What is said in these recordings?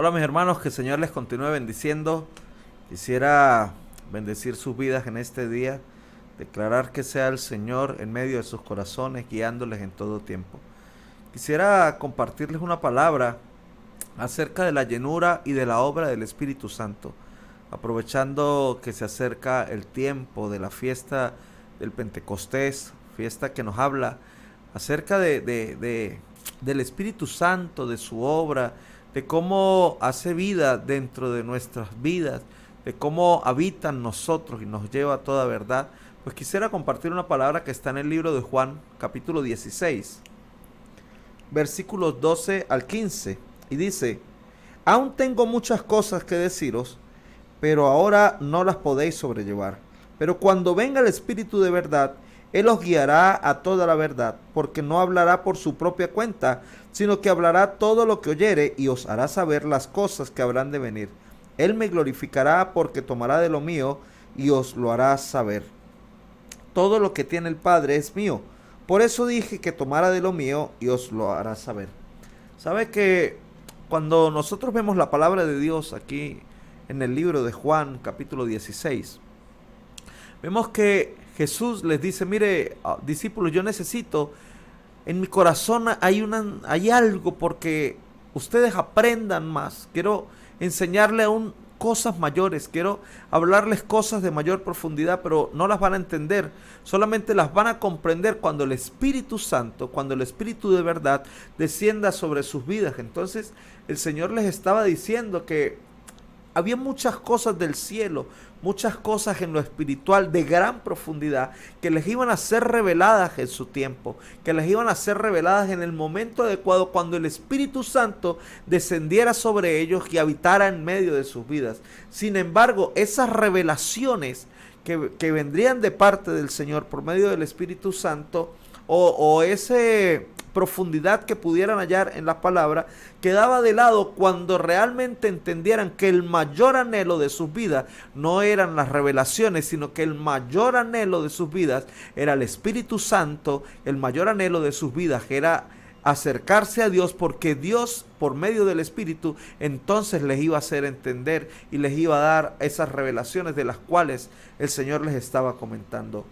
Hola mis hermanos, que el Señor les continúe bendiciendo. Quisiera bendecir sus vidas en este día, declarar que sea el Señor en medio de sus corazones, guiándoles en todo tiempo. Quisiera compartirles una palabra acerca de la llenura y de la obra del Espíritu Santo, aprovechando que se acerca el tiempo de la fiesta del Pentecostés, fiesta que nos habla acerca del Espíritu Santo, de su obra, de cómo hace vida dentro de nuestras vidas, de cómo habita en nosotros y nos lleva a toda verdad. Pues quisiera compartir una palabra que está en el libro de Juan, capítulo 16, versículos 12 al 15, y dice: Aún tengo muchas cosas que deciros, pero ahora no las podéis sobrellevar. Pero cuando venga el Espíritu de verdad, Él os guiará a toda la verdad, porque no hablará por su propia cuenta, sino que hablará todo lo que oyere y os hará saber las cosas que habrán de venir. Él me glorificará porque tomará de lo mío y os lo hará saber. Todo lo que tiene el Padre es mío. Por eso dije que tomara de lo mío y os lo hará saber. ¿Sabe que cuando nosotros vemos la palabra de Dios aquí en el libro de Juan, capítulo 16, vemos que Jesús les dice: mire, discípulos, yo necesito, en mi corazón hay algo porque ustedes aprendan más. Quiero enseñarle aún cosas mayores, quiero hablarles cosas de mayor profundidad, pero no las van a entender, solamente las van a comprender cuando el Espíritu Santo, cuando el Espíritu de verdad descienda sobre sus vidas. Entonces el Señor les estaba diciendo que había muchas cosas del cielo, muchas cosas en lo espiritual de gran profundidad que les iban a ser reveladas en su tiempo, que les iban a ser reveladas en el momento adecuado, cuando el Espíritu Santo descendiera sobre ellos y habitara en medio de sus vidas. Sin embargo, esas revelaciones que vendrían de parte del Señor por medio del Espíritu Santo, o ese profundidad que pudieran hallar en las palabras, quedaba de lado cuando realmente entendieran que el mayor anhelo de sus vidas no eran las revelaciones, sino que el mayor anhelo de sus vidas era el Espíritu Santo. El mayor anhelo de sus vidas era acercarse a Dios, porque Dios, por medio del Espíritu, entonces les iba a hacer entender y les iba a dar esas revelaciones de las cuales el Señor les estaba comentando.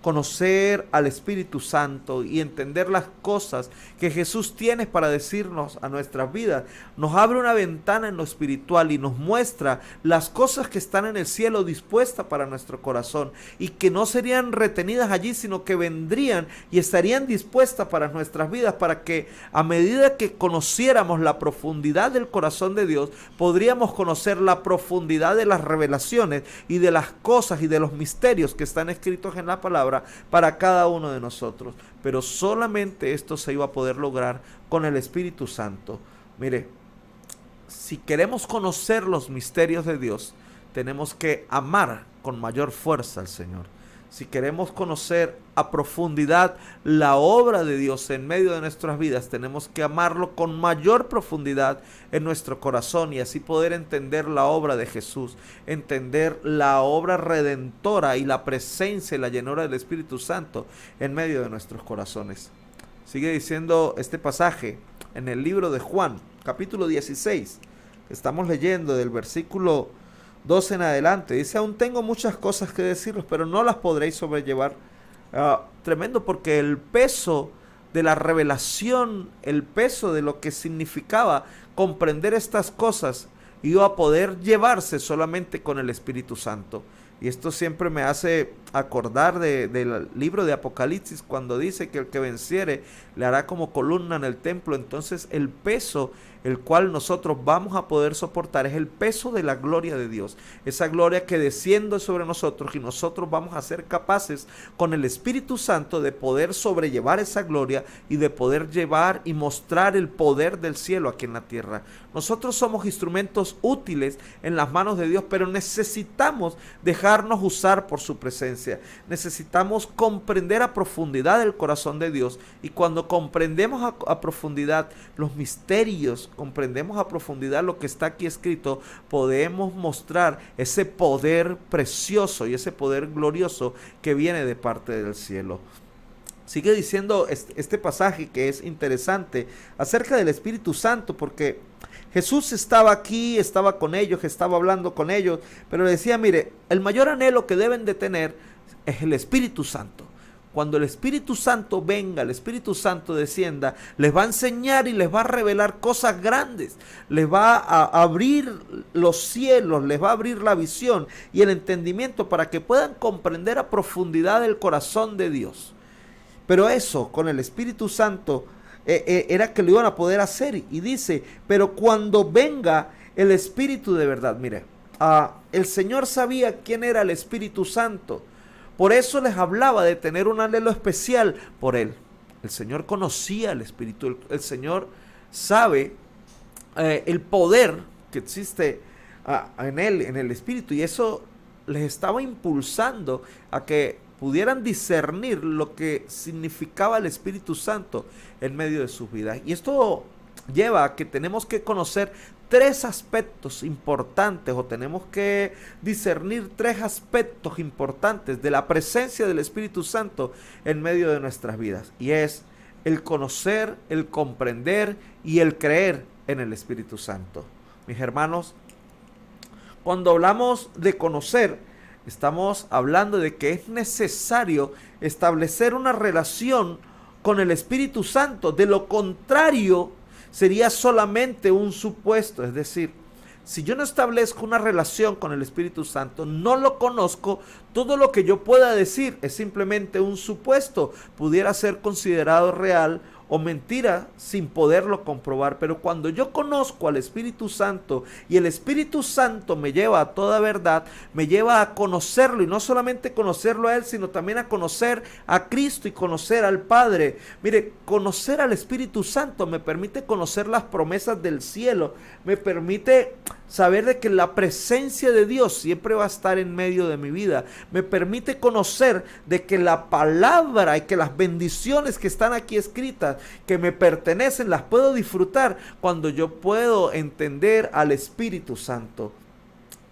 Conocer al Espíritu Santo y entender las cosas que Jesús tiene para decirnos a nuestras vidas, nos abre una ventana en lo espiritual y nos muestra las cosas que están en el cielo dispuestas para nuestro corazón, y que no serían retenidas allí, sino que vendrían y estarían dispuestas para nuestras vidas, para que a medida que conociéramos la profundidad del corazón de Dios, podríamos conocer la profundidad de las revelaciones y de las cosas y de los misterios que están escritos en la palabra para cada uno de nosotros. Pero solamente esto se iba a poder lograr con el Espíritu Santo. Mire, si queremos conocer los misterios de Dios, tenemos que amar con mayor fuerza al Señor. Si queremos conocer a profundidad la obra de Dios en medio de nuestras vidas, tenemos que amarlo con mayor profundidad en nuestro corazón, y así poder entender la obra de Jesús, entender la obra redentora y la presencia y la llenura del Espíritu Santo en medio de nuestros corazones. Sigue diciendo este pasaje en el libro de Juan, capítulo 16. Estamos leyendo del versículo 12 en adelante. Dice: aún tengo muchas cosas que deciros, pero no las podréis sobrellevar. Tremendo, porque el peso de la revelación, el peso de lo que significaba comprender estas cosas, iba a poder llevarse solamente con el Espíritu Santo. Y esto siempre me hace acordar del libro de Apocalipsis, cuando dice que el que venciere le hará como columna en el templo. Entonces el peso el cual nosotros vamos a poder soportar es el peso de la gloria de Dios, esa gloria que desciende sobre nosotros, y nosotros vamos a ser capaces con el Espíritu Santo de poder sobrellevar esa gloria y de poder llevar y mostrar el poder del cielo aquí en la tierra. Nosotros somos instrumentos útiles en las manos de Dios, pero necesitamos dejarnos usar por su presencia. Necesitamos comprender a profundidad el corazón de Dios, y cuando comprendemos a profundidad los misterios, comprendemos a profundidad lo que está aquí escrito, podemos mostrar ese poder precioso y ese poder glorioso que viene de parte del cielo. Sigue diciendo este pasaje, que es interesante, acerca del Espíritu Santo, porque Jesús estaba aquí, estaba con ellos, estaba hablando con ellos, pero decía, mire, el mayor anhelo que deben de tener es el Espíritu Santo. Cuando el Espíritu Santo venga, el Espíritu Santo descienda, les va a enseñar y les va a revelar cosas grandes. Les va a abrir los cielos, les va a abrir la visión y el entendimiento para que puedan comprender a profundidad el corazón de Dios. Pero eso, con el Espíritu Santo, era que lo iban a poder hacer. Y dice, pero cuando venga el Espíritu de verdad, mire, el Señor sabía quién era el Espíritu Santo. Por eso les hablaba de tener un anhelo especial por Él. El Señor conocía el Espíritu, el Señor sabe el poder que existe en Él, en el Espíritu, y eso les estaba impulsando a que pudieran discernir lo que significaba el Espíritu Santo en medio de sus vidas. Y esto lleva a que tenemos que conocer tres aspectos importantes, o tenemos que discernir tres aspectos importantes de la presencia del Espíritu Santo en medio de nuestras vidas. Y es el conocer, el comprender y el creer en el Espíritu Santo. Mis hermanos, cuando hablamos de conocer, estamos hablando de que es necesario establecer una relación con el Espíritu Santo. De lo contrario, sería solamente un supuesto. Es decir, si yo no establezco una relación con el Espíritu Santo, no lo conozco, todo lo que yo pueda decir es simplemente un supuesto. Pudiera ser considerado real o mentira sin poderlo comprobar. Pero cuando yo conozco al Espíritu Santo y el Espíritu Santo me lleva a toda verdad, me lleva a conocerlo, y no solamente conocerlo a Él, sino también a conocer a Cristo y conocer al Padre. Mire, conocer al Espíritu Santo me permite conocer las promesas del cielo, me permite saber de que la presencia de Dios siempre va a estar en medio de mi vida, me permite conocer de que la palabra y que las bendiciones que están aquí escritas, que me pertenecen, las puedo disfrutar cuando yo puedo entender al Espíritu Santo.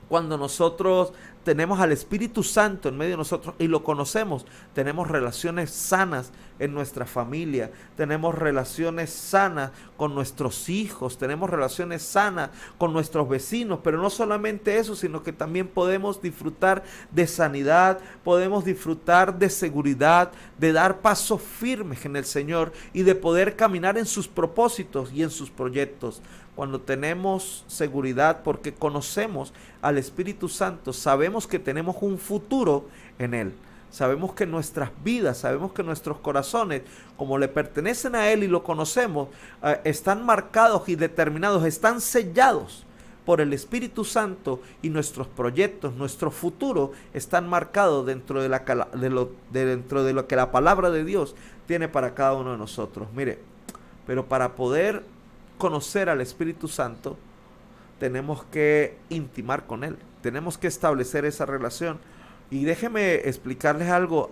Cuando nosotros tenemos al Espíritu Santo en medio de nosotros y lo conocemos, tenemos relaciones sanas en nuestra familia, tenemos relaciones sanas con nuestros hijos, tenemos relaciones sanas con nuestros vecinos, pero no solamente eso, sino que también podemos disfrutar de sanidad, podemos disfrutar de seguridad, de dar pasos firmes en el Señor y de poder caminar en sus propósitos y en sus proyectos. Cuando tenemos seguridad porque conocemos al Espíritu Santo, sabemos que tenemos un futuro en Él. Sabemos que nuestras vidas, sabemos que nuestros corazones, como le pertenecen a Él y lo conocemos, están marcados y determinados, están sellados por el Espíritu Santo, y nuestros proyectos, nuestro futuro están marcados dentro de lo que la palabra de Dios tiene para cada uno de nosotros. Mire, pero para poder conocer al Espíritu Santo, tenemos que intimar con Él, tenemos que establecer esa relación. Y déjeme explicarles algo,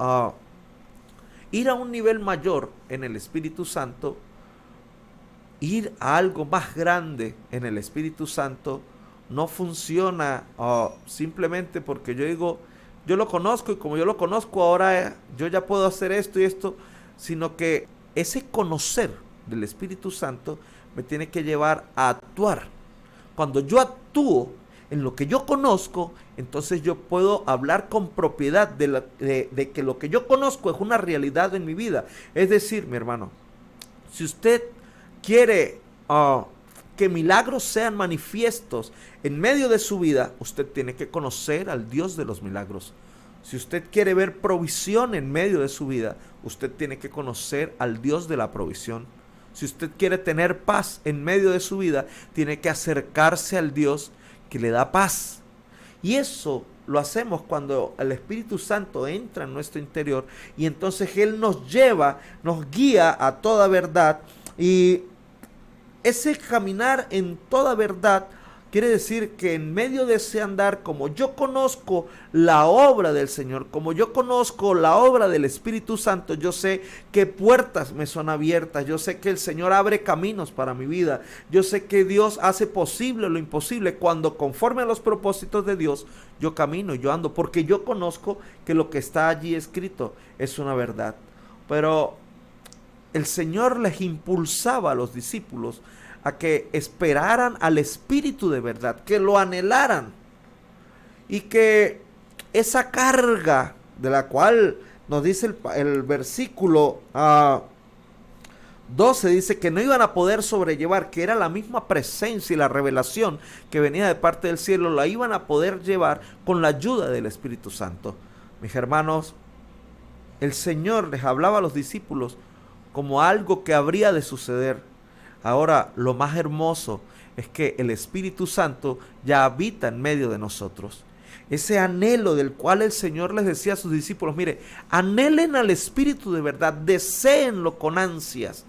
ir a un nivel mayor en el Espíritu Santo, ir a algo más grande en el Espíritu Santo, no funciona simplemente porque yo digo, yo lo conozco y como yo lo conozco ahora yo ya puedo hacer esto y esto, sino que ese conocer del Espíritu Santo me tiene que llevar a actuar. Cuando yo actúo en lo que yo conozco, entonces yo puedo hablar con propiedad de que lo que yo conozco es una realidad en mi vida. Es decir, mi hermano, si usted quiere que milagros sean manifiestos en medio de su vida, usted tiene que conocer al Dios de los milagros. Si usted quiere ver provisión en medio de su vida, usted tiene que conocer al Dios de la provisión. Si usted quiere tener paz en medio de su vida, tiene que acercarse al Dios que le da paz. Y eso lo hacemos cuando el Espíritu Santo entra en nuestro interior, y entonces Él nos lleva, nos guía a toda verdad. Y ese caminar en toda verdad quiere decir que en medio de ese andar, como yo conozco la obra del Señor, como yo conozco la obra del Espíritu Santo, yo sé qué puertas me son abiertas, yo sé que el Señor abre caminos para mi vida, yo sé que Dios hace posible lo imposible, cuando conforme a los propósitos de Dios, yo camino y yo ando, porque yo conozco que lo que está allí escrito es una verdad. Pero el Señor les impulsaba a los discípulos a que esperaran al Espíritu de verdad, que lo anhelaran y que esa carga de la cual nos dice el versículo 12, dice que no iban a poder sobrellevar, que era la misma presencia y la revelación que venía de parte del cielo, la iban a poder llevar con la ayuda del Espíritu Santo. Mis hermanos, el Señor les hablaba a los discípulos como algo que habría de suceder. Ahora, lo más hermoso es que el Espíritu Santo ya habita en medio de nosotros. Ese anhelo del cual el Señor les decía a sus discípulos, mire, anhelen al Espíritu de verdad, deséenlo con ansias.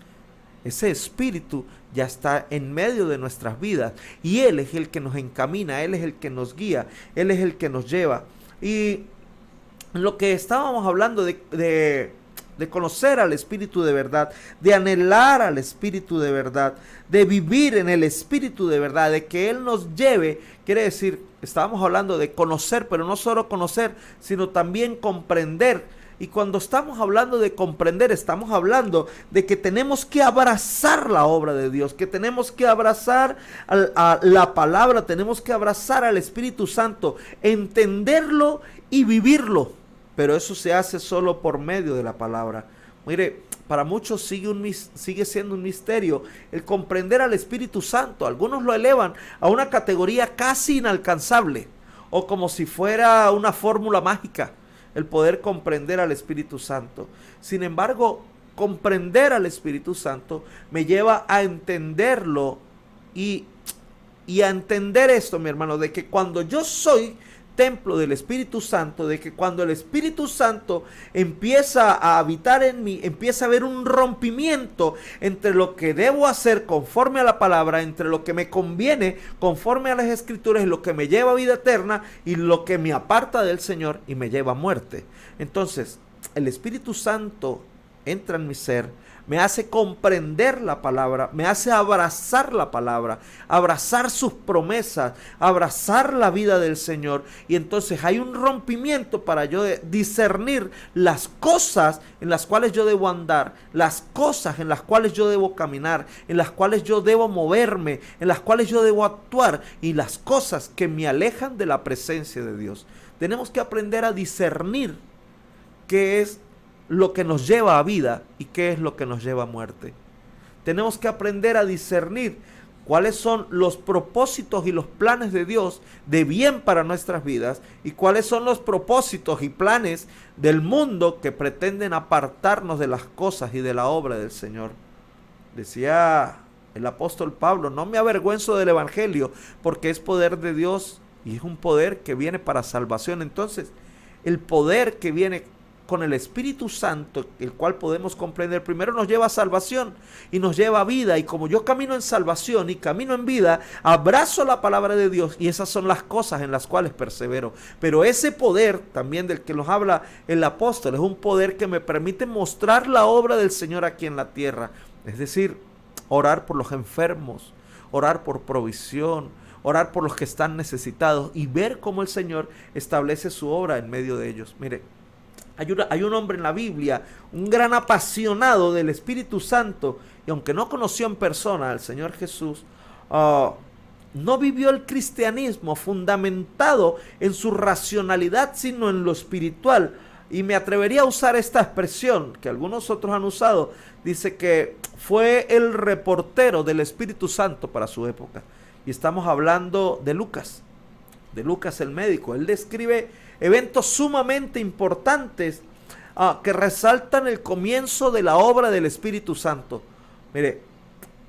Ese Espíritu ya está en medio de nuestras vidas y Él es el que nos encamina, Él es el que nos guía, Él es el que nos lleva. Y lo que estábamos hablando de conocer al Espíritu de verdad, de anhelar al Espíritu de verdad, de vivir en el Espíritu de verdad, de que Él nos lleve, quiere decir, estábamos hablando de conocer, pero no solo conocer, sino también comprender. Y cuando estamos hablando de comprender, estamos hablando de que tenemos que abrazar la obra de Dios, que tenemos que abrazar a la palabra, tenemos que abrazar al Espíritu Santo, entenderlo y vivirlo. Pero eso se hace solo por medio de la palabra. Mire, para muchos sigue siendo un misterio el comprender al Espíritu Santo. Algunos lo elevan a una categoría casi inalcanzable o como si fuera una fórmula mágica, el poder comprender al Espíritu Santo. Sin embargo, comprender al Espíritu Santo me lleva a entenderlo y a entender esto, mi hermano, de que cuando yo soy templo del Espíritu Santo, de que cuando el Espíritu Santo empieza a habitar en mí, empieza a haber un rompimiento entre lo que debo hacer conforme a la palabra, entre lo que me conviene conforme a las Escrituras, y lo que me lleva a vida eterna y lo que me aparta del Señor y me lleva a muerte. Entonces, el Espíritu Santo entra en mi ser, me hace comprender la palabra, me hace abrazar la palabra, abrazar sus promesas, abrazar la vida del Señor. Y entonces hay un rompimiento para yo discernir las cosas en las cuales yo debo andar, las cosas en las cuales yo debo caminar, en las cuales yo debo moverme, en las cuales yo debo actuar, y las cosas que me alejan de la presencia de Dios. Tenemos que aprender a discernir qué es lo que nos lleva a vida y qué es lo que nos lleva a muerte. Tenemos que aprender a discernir cuáles son los propósitos y los planes de Dios de bien para nuestras vidas y cuáles son los propósitos y planes del mundo que pretenden apartarnos de las cosas y de la obra del Señor. Decía el apóstol Pablo, no me avergüenzo del evangelio porque es poder de Dios y es un poder que viene para salvación. Entonces, el poder que viene con el Espíritu Santo, el cual podemos comprender, primero nos lleva a salvación y nos lleva a vida. Y como yo camino en salvación y camino en vida, abrazo la palabra de Dios y esas son las cosas en las cuales persevero. Pero ese poder también del que nos habla el apóstol es un poder que me permite mostrar la obra del Señor aquí en la tierra. Es decir, orar por los enfermos, orar por provisión, orar por los que están necesitados y ver cómo el Señor establece su obra en medio de ellos. Mire, hay un hombre en la Biblia, un gran apasionado del Espíritu Santo, y aunque no conoció en persona al Señor Jesús, no vivió el cristianismo fundamentado en su racionalidad, sino en lo espiritual. Y me atrevería a usar esta expresión que algunos otros han usado. Dice que fue el reportero del Espíritu Santo para su época. Y estamos hablando de Lucas el médico. Él describe eventos sumamente importantes que resaltan el comienzo de la obra del Espíritu Santo. Mire,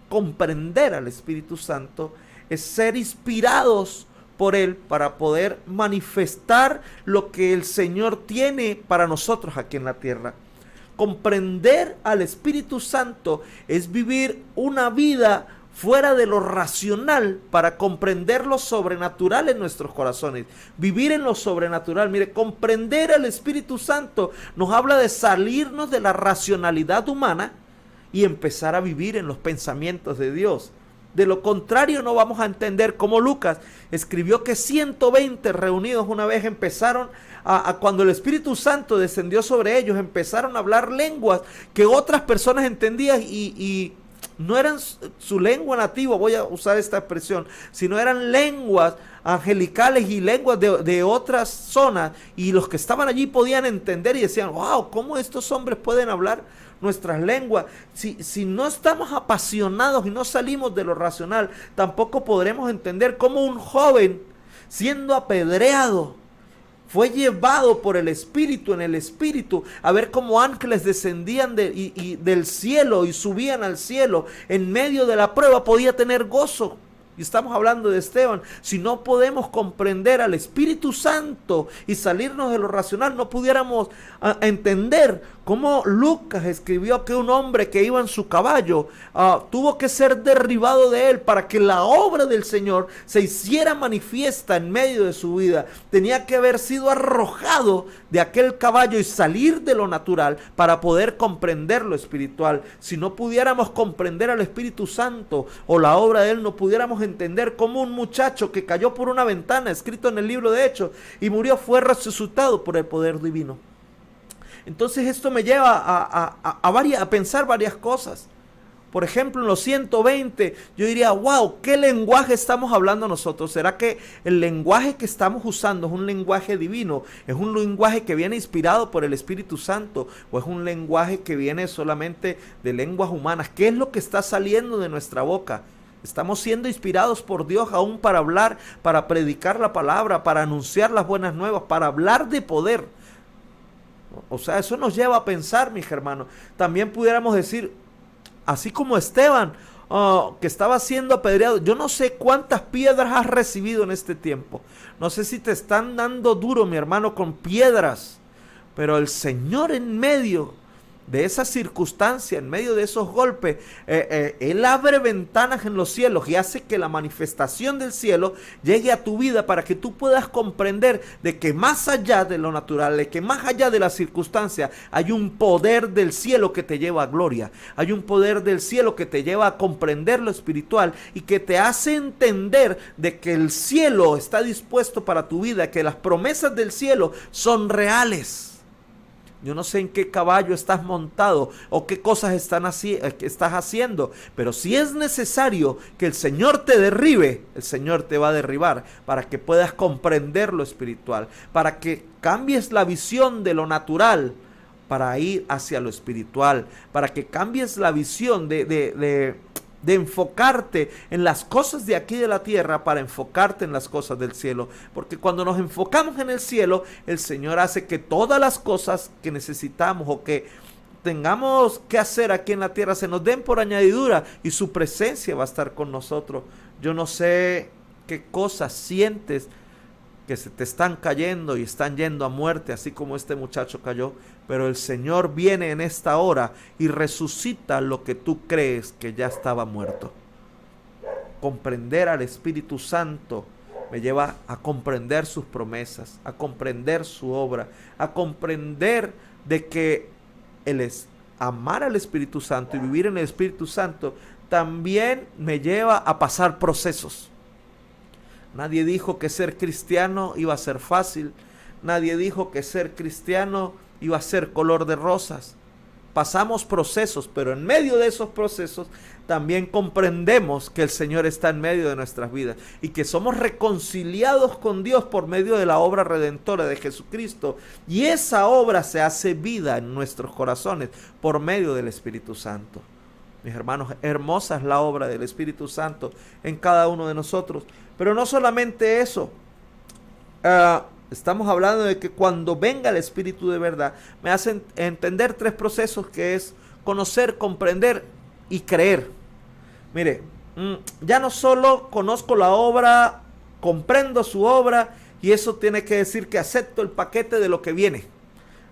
comprender al Espíritu Santo es ser inspirados por Él para poder manifestar lo que el Señor tiene para nosotros aquí en la tierra. Comprender al Espíritu Santo es vivir una vida fuera de lo racional para comprender lo sobrenatural en nuestros corazones, vivir en lo sobrenatural. Mire, comprender al Espíritu Santo nos habla de salirnos de la racionalidad humana y empezar a vivir en los pensamientos de Dios. De lo contrario, no vamos a entender cómo Lucas escribió que 120 reunidos una vez empezaron cuando el Espíritu Santo descendió sobre ellos, empezaron a hablar lenguas que otras personas entendían y no eran su lengua nativa, voy a usar esta expresión, sino eran lenguas angelicales y lenguas de otras zonas, y los que estaban allí podían entender y decían, wow, ¿cómo estos hombres pueden hablar nuestras lenguas? Si no estamos apasionados y no salimos de lo racional, tampoco podremos entender cómo un joven siendo apedreado fue llevado por el Espíritu, en el Espíritu, a ver cómo ángeles descendían del cielo y subían al cielo. En medio de la prueba podía tener gozo. Y estamos hablando de Esteban. Si no podemos comprender al Espíritu Santo y salirnos de lo racional, no pudiéramos entender cómo Lucas escribió que un hombre que iba en su caballo tuvo que ser derribado de él para que la obra del Señor se hiciera manifiesta en medio de su vida. Tenía que haber sido arrojado de aquel caballo y salir de lo natural para poder comprender lo espiritual. Si no pudiéramos comprender al Espíritu Santo o la obra de él, no pudiéramos entender cómo un muchacho que cayó por una ventana, escrito en el libro de Hechos, y murió, fue resucitado por el poder divino. Entonces esto me lleva a pensar varias cosas. Por ejemplo, en los 120, yo diría, wow, ¿qué lenguaje estamos hablando nosotros? ¿Será que el lenguaje que estamos usando es un lenguaje divino? ¿Es un lenguaje que viene inspirado por el Espíritu Santo? ¿O es un lenguaje que viene solamente de lenguas humanas? ¿Qué es lo que está saliendo de nuestra boca? Estamos siendo inspirados por Dios aún para hablar, para predicar la palabra, para anunciar las buenas nuevas, para hablar de poder. O sea, eso nos lleva a pensar, mis hermanos. También pudiéramos decir, así como Esteban, que estaba siendo apedreado, yo no sé cuántas piedras has recibido en este tiempo. No sé si te están dando duro, mi hermano, con piedras. Pero el Señor en medio de esa circunstancia, en medio de esos golpes, Él abre ventanas en los cielos y hace que la manifestación del cielo llegue a tu vida para que tú puedas comprender de que más allá de lo natural, de que más allá de la circunstancia, hay un poder del cielo que te lleva a gloria. Hay un poder del cielo que te lleva a comprender lo espiritual y que te hace entender de que el cielo está dispuesto para tu vida, que las promesas del cielo son reales. Yo no sé en qué caballo estás montado o qué cosas estás haciendo, pero si es necesario que el Señor te derribe, el Señor te va a derribar para que puedas comprender lo espiritual, para que cambies la visión de lo natural para ir hacia lo espiritual, para que cambies la visión de enfocarte en las cosas de aquí de la tierra para enfocarte en las cosas del cielo. Porque cuando nos enfocamos en el cielo, el Señor hace que todas las cosas que necesitamos o que tengamos que hacer aquí en la tierra se nos den por añadidura y su presencia va a estar con nosotros. Yo no sé qué cosas sientes que se te están cayendo y están yendo a muerte, así como este muchacho cayó, pero el Señor viene en esta hora y resucita lo que tú crees que ya estaba muerto. Comprender al Espíritu Santo me lleva a comprender sus promesas, a comprender su obra, a comprender de que amar al Espíritu Santo y vivir en el Espíritu Santo también me lleva a pasar procesos. Nadie dijo que ser cristiano iba a ser fácil. Nadie dijo que ser cristiano iba a ser color de rosas. Pasamos procesos, pero en medio de esos procesos también comprendemos que el Señor está en medio de nuestras vidas y que somos reconciliados con Dios por medio de la obra redentora de Jesucristo. Y esa obra se hace vida en nuestros corazones por medio del Espíritu Santo. Mis hermanos, hermosa es la obra del Espíritu Santo en cada uno de nosotros. Pero no solamente eso. Estamos hablando de que cuando venga el Espíritu de verdad, me hacen entender 3 procesos, que es conocer, comprender y creer. Mire, ya no solo conozco la obra, comprendo su obra, y eso tiene que decir que acepto el paquete de lo que viene.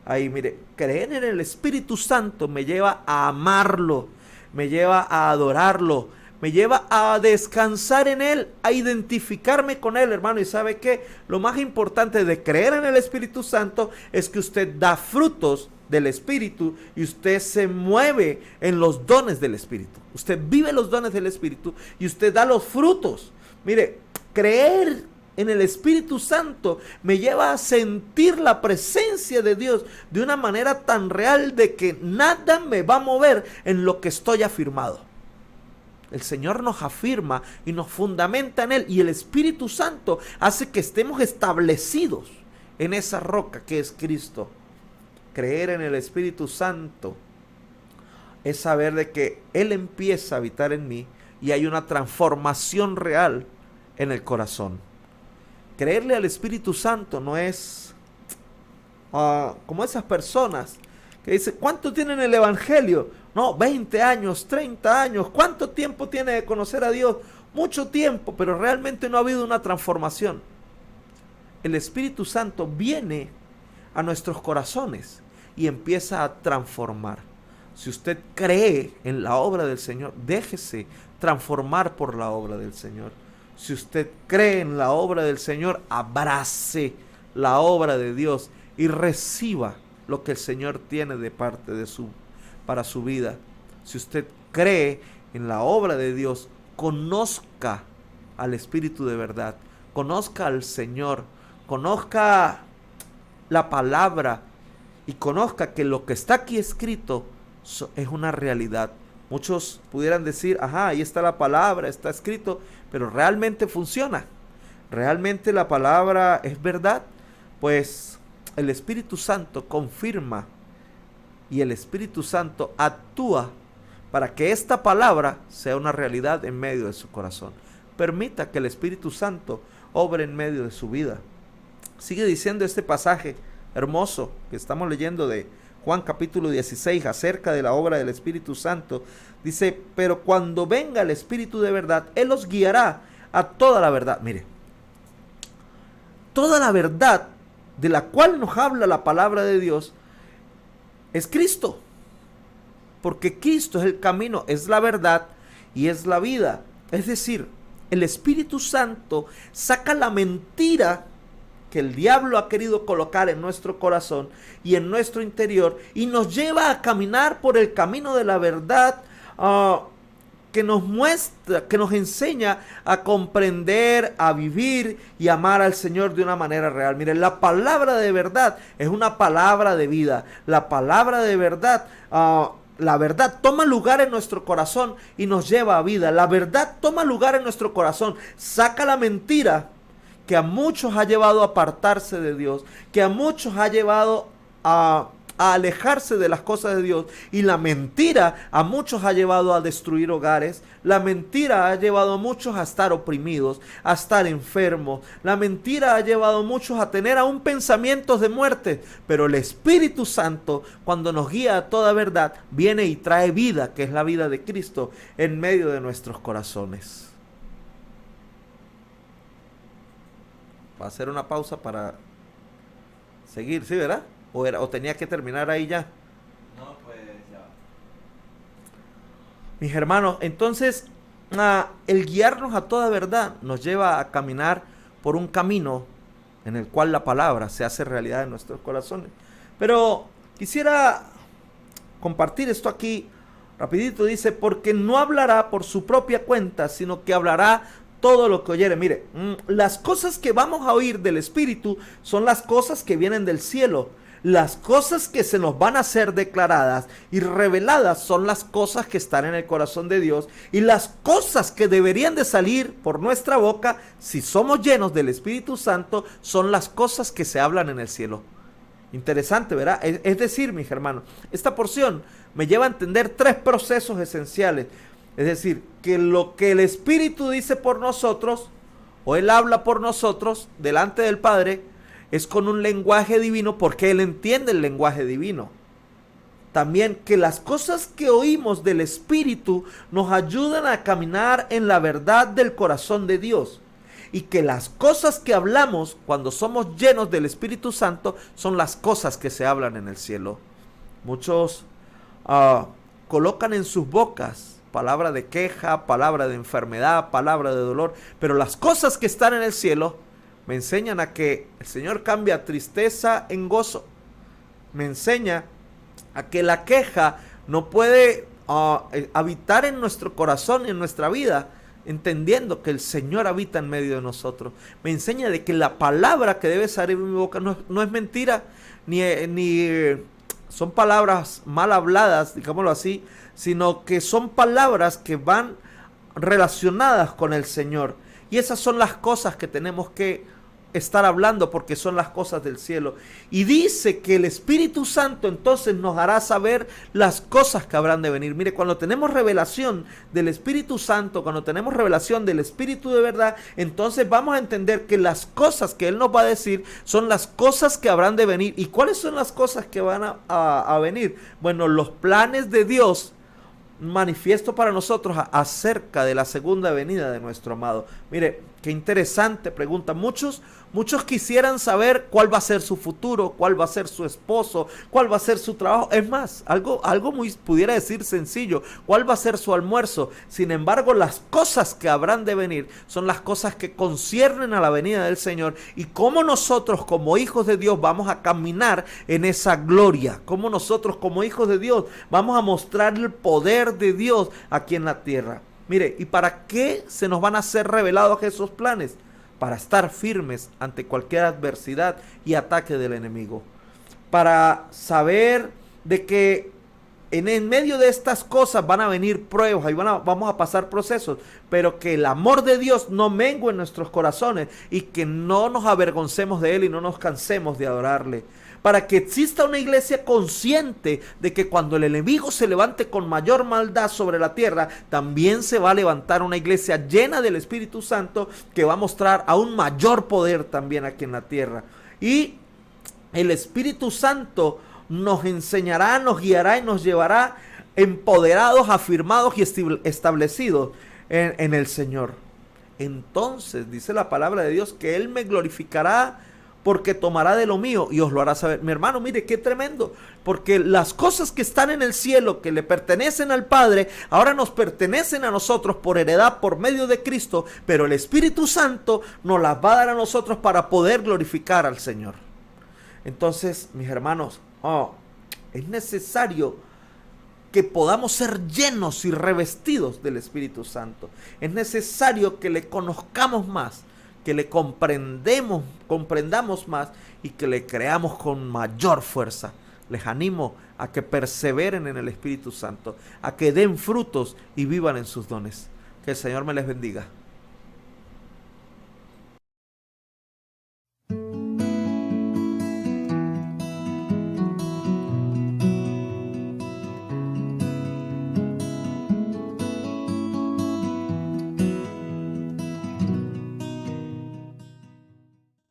Ahí, mire, creer en el Espíritu Santo me lleva a amarlo, me lleva a adorarlo, me lleva a descansar en Él, a identificarme con Él, hermano. Y ¿sabe qué? Lo más importante de creer en el Espíritu Santo es que usted da frutos del Espíritu y usted se mueve en los dones del Espíritu. Usted vive los dones del Espíritu y usted da los frutos. Mire, creer en el Espíritu Santo me lleva a sentir la presencia de Dios de una manera tan real de que nada me va a mover en lo que estoy afirmado. El Señor nos afirma y nos fundamenta en Él, y el Espíritu Santo hace que estemos establecidos en esa roca que es Cristo. Creer en el Espíritu Santo es saber de que Él empieza a habitar en mí y hay una transformación real en el corazón. Creerle al Espíritu Santo no es como esas personas que dicen, ¿cuánto tienen el Evangelio? No, 20 años, 30 años. ¿Cuánto tiempo tiene de conocer a Dios? Mucho tiempo, pero realmente no ha habido una transformación. El Espíritu Santo viene a nuestros corazones y empieza a transformar. Si usted cree en la obra del Señor, déjese transformar por la obra del Señor. Si usted cree en la obra del Señor, abrace la obra de Dios y reciba lo que el Señor tiene de parte de para su vida. Si usted cree en la obra de Dios, conozca al Espíritu de verdad, conozca al Señor, conozca la palabra y conozca que lo que está aquí escrito es una realidad. Muchos pudieran decir, ajá, ahí está la palabra, está escrito, pero ¿realmente funciona? ¿Realmente la palabra es verdad? Pues el Espíritu Santo confirma y el Espíritu Santo actúa para que esta palabra sea una realidad en medio de su corazón. Permita que el Espíritu Santo obre en medio de su vida. Sigue diciendo este pasaje hermoso que estamos leyendo de Juan capítulo 16 acerca de la obra del Espíritu Santo. Dice, pero cuando venga el Espíritu de verdad, Él os guiará a toda la verdad. Mire, toda la verdad de la cual nos habla la palabra de Dios es Cristo. Porque Cristo es el camino, es la verdad y es la vida. Es decir, el Espíritu Santo saca la mentira que el diablo ha querido colocar en nuestro corazón y en nuestro interior y nos lleva a caminar por el camino de la verdad, que nos muestra, que nos enseña a comprender, a vivir y amar al Señor de una manera real. Miren, la palabra de verdad es una palabra de vida. La palabra de verdad, la verdad toma lugar en nuestro corazón y nos lleva a vida. La verdad toma lugar en nuestro corazón, saca la mentira que a muchos ha llevado a apartarse de Dios, que a muchos ha llevado a alejarse de las cosas de Dios, y la mentira a muchos ha llevado a destruir hogares. La mentira ha llevado a muchos a estar oprimidos, a estar enfermos. La mentira ha llevado a muchos a tener aún pensamientos de muerte, pero el Espíritu Santo, cuando nos guía a toda verdad, viene y trae vida, que es la vida de Cristo, en medio de nuestros corazones. Va a hacer una pausa para seguir, ¿sí, verdad? ¿O tenía que terminar ahí ya? No, pues ya. Mis hermanos, entonces el guiarnos a toda verdad nos lleva a caminar por un camino en el cual la palabra se hace realidad en nuestros corazones. Pero quisiera compartir esto aquí rapidito. Dice, porque no hablará por su propia cuenta, sino que hablará todo lo que oyere. Mire, las cosas que vamos a oír del Espíritu son las cosas que vienen del cielo. Las cosas que se nos van a ser declaradas y reveladas son las cosas que están en el corazón de Dios, y las cosas que deberían de salir por nuestra boca, si somos llenos del Espíritu Santo, son las cosas que se hablan en el cielo. Interesante, ¿verdad? Es decir, mis hermanos, esta porción me lleva a entender tres procesos esenciales. Es decir, que lo que el Espíritu dice por nosotros, o Él habla por nosotros delante del Padre, es con un lenguaje divino, porque Él entiende el lenguaje divino. También que las cosas que oímos del Espíritu nos ayudan a caminar en la verdad del corazón de Dios. Y que las cosas que hablamos cuando somos llenos del Espíritu Santo son las cosas que se hablan en el cielo. Muchos colocan en sus bocas palabra de queja, palabra de enfermedad, palabra de dolor, pero las cosas que están en el cielo me enseñan a que el Señor cambia tristeza en gozo. Me enseña a que la queja no puede habitar en nuestro corazón y en nuestra vida, entendiendo que el Señor habita en medio de nosotros. Me enseña de que la palabra que debe salir de mi boca no es mentira, ni son palabras mal habladas, digámoslo así, sino que son palabras que van relacionadas con el Señor. Y esas son las cosas que tenemos que estar hablando, porque son las cosas del cielo. Y dice que el Espíritu Santo entonces nos hará saber las cosas que habrán de venir. Mire, cuando tenemos revelación del Espíritu Santo, cuando tenemos revelación del Espíritu de verdad, entonces vamos a entender que las cosas que Él nos va a decir son las cosas que habrán de venir. ¿Y cuáles son las cosas que van a venir? Bueno, los planes de Dios manifiesto para nosotros acerca de la segunda venida de nuestro amado. Mire, qué interesante pregunta. Muchos quisieran saber cuál va a ser su futuro, cuál va a ser su esposo, cuál va a ser su trabajo. Es más, algo muy pudiera decir sencillo, cuál va a ser su almuerzo. Sin embargo, las cosas que habrán de venir son las cosas que conciernen a la venida del Señor, y cómo nosotros como hijos de Dios vamos a caminar en esa gloria, cómo nosotros como hijos de Dios vamos a mostrar el poder de Dios aquí en la tierra. Mire, ¿y para qué se nos van a ser revelados esos planes? Para estar firmes ante cualquier adversidad y ataque del enemigo. Para saber de que en medio de estas cosas van a venir pruebas y vamos a pasar procesos, pero que el amor de Dios no mengue en nuestros corazones y que no nos avergoncemos de Él y no nos cansemos de adorarle. Para que exista una iglesia consciente de que cuando el enemigo se levante con mayor maldad sobre la tierra, también se va a levantar una iglesia llena del Espíritu Santo que va a mostrar aún mayor poder también aquí en la tierra. Y el Espíritu Santo nos enseñará, nos guiará y nos llevará empoderados, afirmados y establecidos en el Señor. Entonces dice la palabra de Dios que Él me glorificará porque tomará de lo mío y os lo hará saber. Mi hermano, mire qué tremendo, porque las cosas que están en el cielo, que le pertenecen al Padre, ahora nos pertenecen a nosotros por heredad, por medio de Cristo, pero el Espíritu Santo nos las va a dar a nosotros para poder glorificar al Señor. Entonces, mis hermanos, es necesario que podamos ser llenos y revestidos del Espíritu Santo. Es necesario que le conozcamos más, que le comprendamos más y que le creamos con mayor fuerza. Les animo a que perseveren en el Espíritu Santo, a que den frutos y vivan en sus dones. Que el Señor me les bendiga.